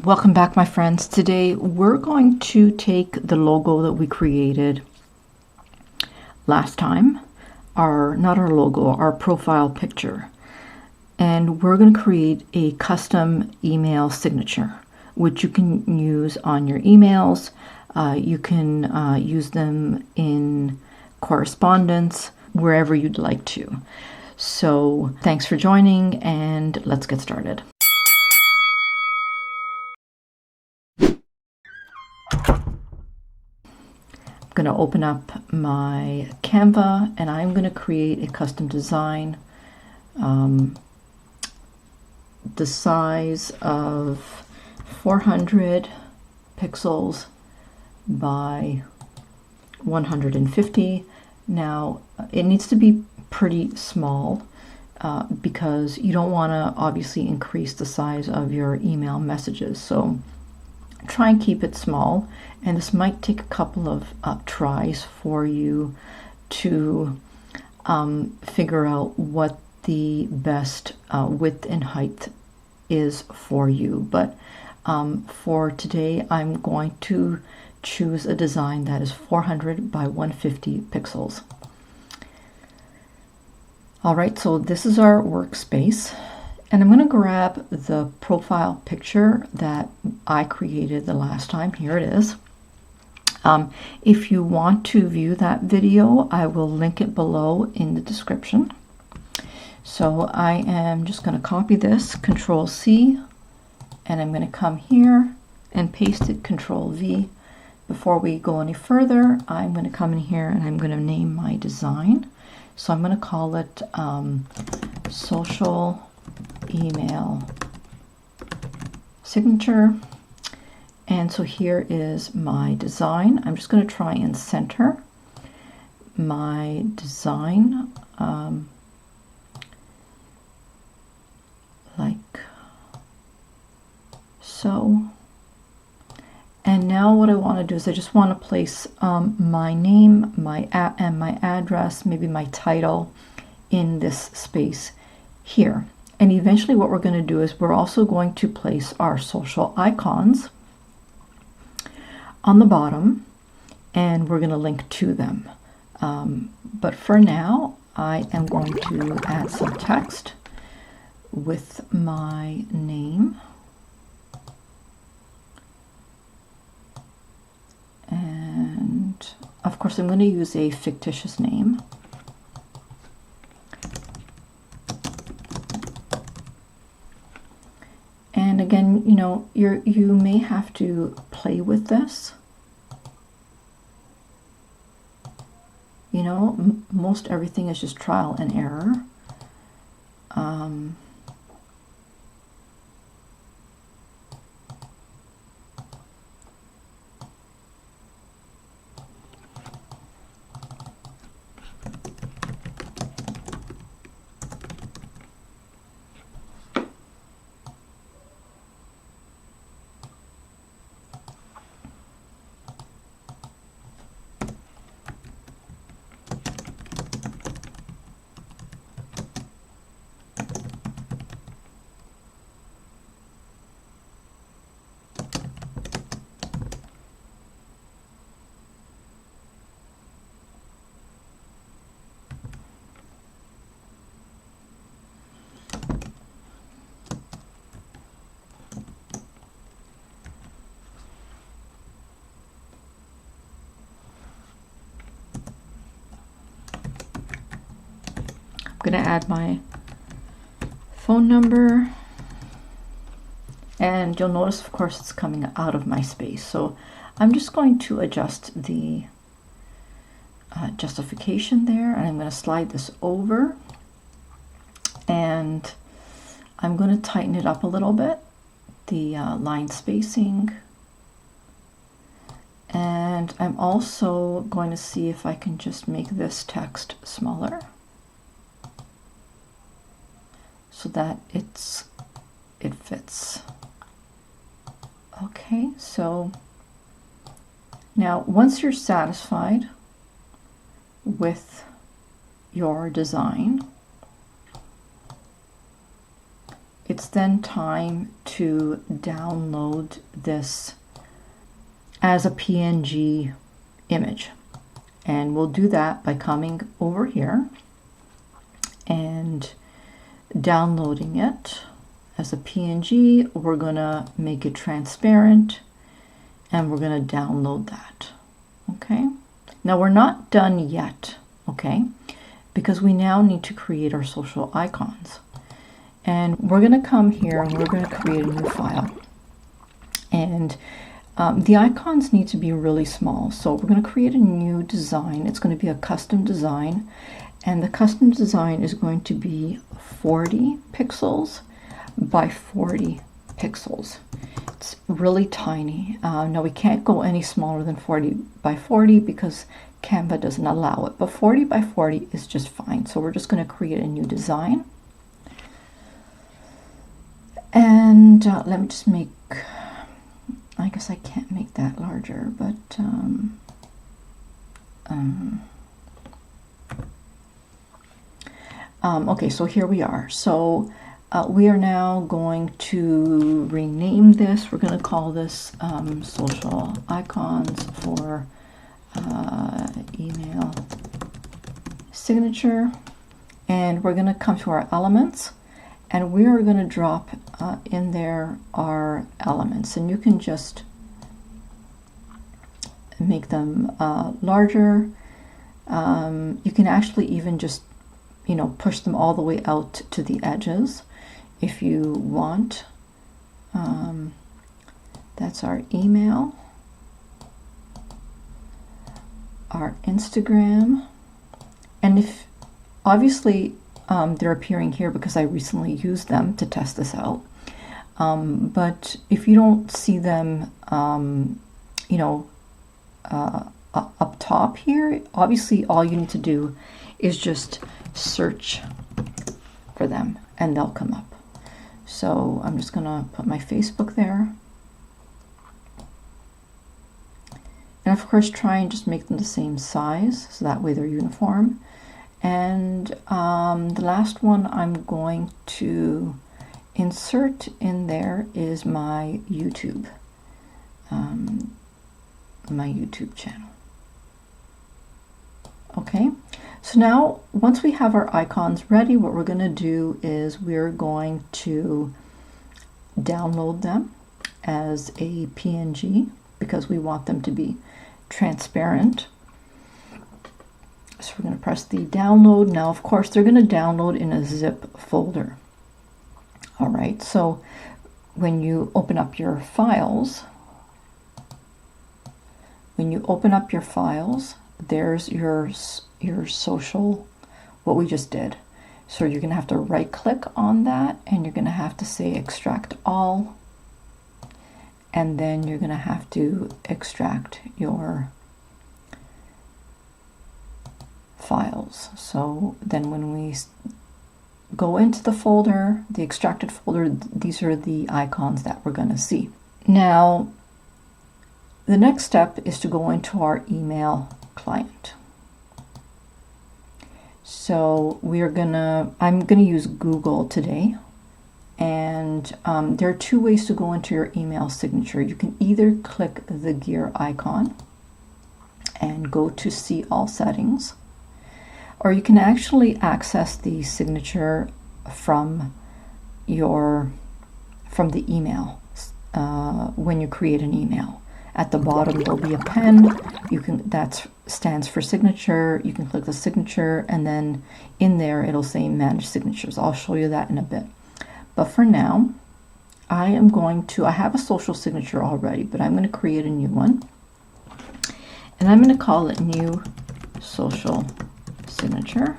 Welcome back, my friends. Today we're going to take the logo that we created last time, not our logo, our profile picture, and we're going to create a custom email signature, which you can use on your emails. You can use them in correspondence, wherever you'd like to. So thanks for joining, and let's get started. I'm going to open up my Canva and I'm going to create a custom design, the size of 400 pixels by 150. Now it needs to be pretty small because you don't want to obviously increase the size of your email messages. So try and keep it small, and this might take a couple of tries for you to figure out what the best width and height is for you. But for today, I'm going to choose a design that is 400 by 150 pixels. All right, so this is our workspace. And I'm going to grab the profile picture that I created the last time. Here it is. If you want to view that video, I will link it below in the description. So I am just going to copy this, Control C, and I'm going to come here and paste it, Control V. Before we go any further, I'm going to come in here and I'm going to name my design. So I'm going to call it Social Email Signature. And so here is my design. I'm just going to try and center my design like so. And now what I want to do is I just want to place my name, my address, maybe my title in this space here. And eventually what we're going to do is we're also going to place our social icons on the bottom, and we're going to link to them. But for now, I am going to add some text with my name. And of course, I'm going to use a fictitious name. And again, you know, you may have to play with this. You know, most everything is just trial and error. I'm going to add my phone number, and you'll notice, of course, it's coming out of my space. So I'm just going to adjust the justification there, and I'm going to slide this over, and I'm going to tighten it up a little bit, the line spacing. And I'm also going to see if I can just make this text smaller, so that it fits. Okay, so now once you're satisfied with your design, it's then time to download this as a PNG image. And we'll do that by coming over here and downloading it as a PNG. We're gonna make it transparent and we're gonna download that. Okay, now we're not done yet, okay, because we now need to create our social icons. And we're gonna come here and we're gonna create a new file. And the icons need to be really small. So we're gonna create a new design. It's gonna be a custom design. And the custom design is going to be 40 pixels by 40 pixels. It's really tiny. Now we can't go any smaller than 40 by 40 because Canva doesn't allow it, but 40 by 40 is just fine. So we're just going to create a new design. And let me just make, I guess I can't make that larger, but okay, so here we are. So we are now going to rename this. We're going to call this social icons for email signature. And we're going to come to our elements and we are going to drop in there our elements. And you can just make them larger. You can actually even just, you know, push them all the way out to the edges if you want. That's our email, our Instagram, and if obviously they're appearing here because I recently used them to test this out. But if you don't see them, you know, up top here, obviously all you need to do is just search for them and they'll come up. So I'm just gonna put my Facebook there. And of course try and just make them the same size so that way they're uniform. And the last one I'm going to insert in there is my YouTube, channel. Okay, so now once we have our icons ready, what we're going to do is we're going to download them as a PNG because we want them to be transparent. So we're going to press the download. Now, of course, they're going to download in a zip folder. All right, so when you open up your files, there's your social, what we just did. So you're going to have to right click on that and you're going to have to say extract all. And then you're going to have to extract your files. So then when we go into the folder, the extracted folder, these are the icons that we're going to see. Now, the next step is to go into our email client. So I'm gonna use Google today. And there are two ways to go into your email signature. You can either click the gear icon and go to see all settings, or you can actually access the signature from the email when you create an email. At the bottom there'll be a pen. That stands for signature. You can click the signature and then in there it'll say manage signatures. I'll show you that in a bit. But for now, I have a social signature already, but I'm going to create a new one. And I'm going to call it new social signature.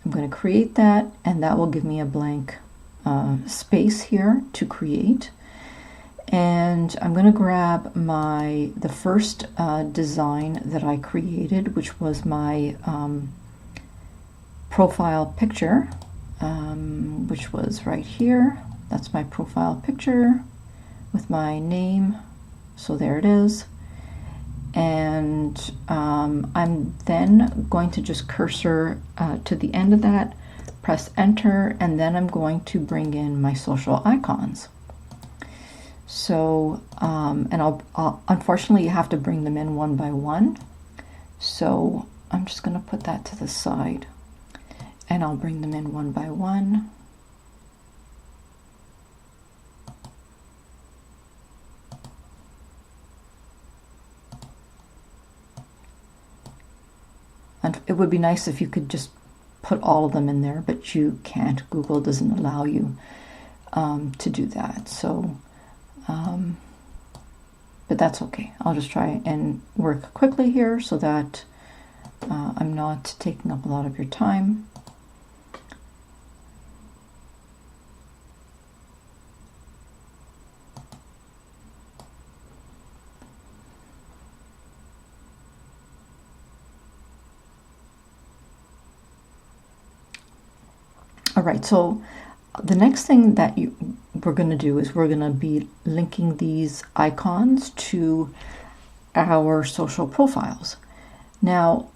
I'm going to create that, and that will give me a blank space here to create. And I'm going to grab the first design that I created, which was my profile picture, which was right here. That's my profile picture with my name. So there it is. And I'm then going to just cursor to the end of that, press enter, and then I'm going to bring in my social icons. So, and I'll unfortunately you have to bring them in one by one. So I'm just going to put that to the side, and I'll bring them in one by one. And it would be nice if you could just put all of them in there, but you can't. Google doesn't allow you to do that. So, but that's okay. I'll just try and work quickly here so that I'm not taking up a lot of your time. All right, so the next thing that we're going to do is we're going to be linking these icons to our social profiles. Now,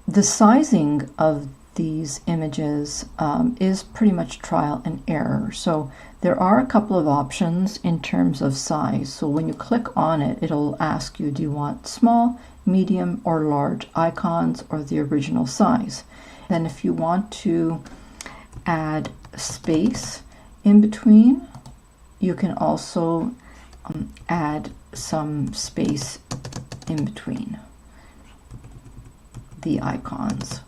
the sizing of these images is pretty much trial and error. So there are a couple of options in terms of size. So when you click on it, it'll ask you, do you want small, medium, or large icons, or the original size? Then if you want to add space in between, you can also add some space in between the icons,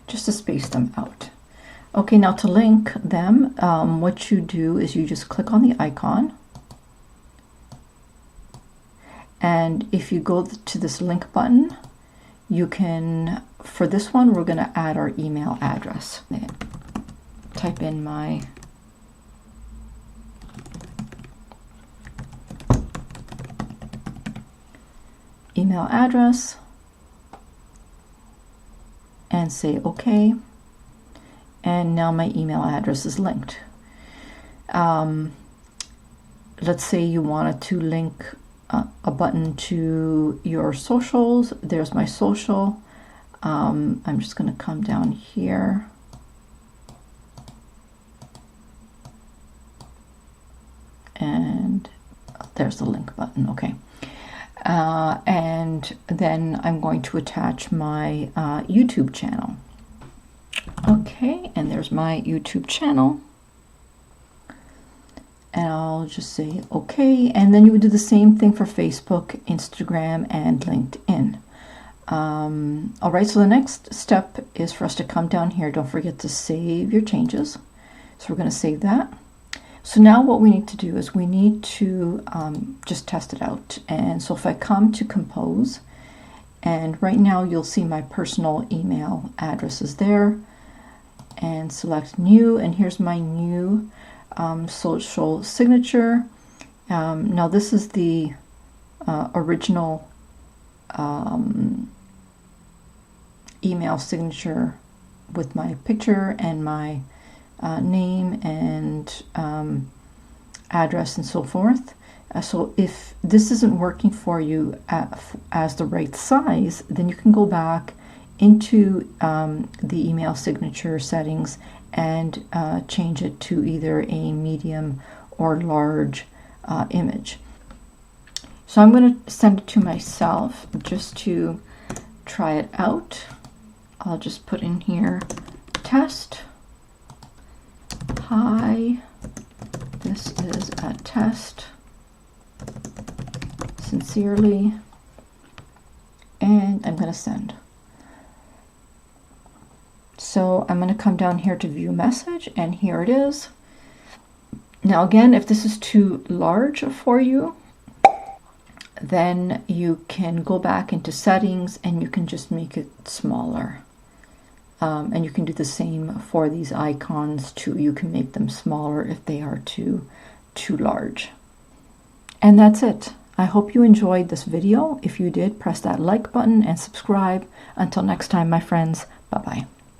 just to space them out. Okay, now to link them, what you do is you just click on the icon, and if you go to this link button, you can, for this one, we're going to add our email address. Type in my email address and say OK. And now my email address is linked. Let's say you wanted to link a button to your socials. There's my social. I'm just going to come down here. And there's the link button. Okay. And then I'm going to attach my YouTube channel. Okay, and there's my YouTube channel. And I'll just say okay, and then you would do the same thing for Facebook, Instagram, and LinkedIn. All right, so the next step is for us to come down here. Don't forget to save your changes. So we're going to save that. So now what we need to do is we need to just test it out. And so if I come to compose, and right now you'll see my personal email address is there, and select new, and here's my new social signature. Now this is the original email signature with my picture and my name and address and so forth. So if this isn't working for you as the right size, then you can go back into the email signature settings and change it to either a medium or large image. So I'm going to send it to myself just to try it out. I'll just put in here test. Hi, this is a test. Sincerely. And I'm going to send. So I'm going to come down here to view message, and here it is. Now again, if this is too large for you, then you can go back into settings and you can just make it smaller. And you can do the same for these icons too. You can make them smaller if they are too large. And that's it. I hope you enjoyed this video. If you did, press that like button and subscribe. Until next time, my friends, bye-bye.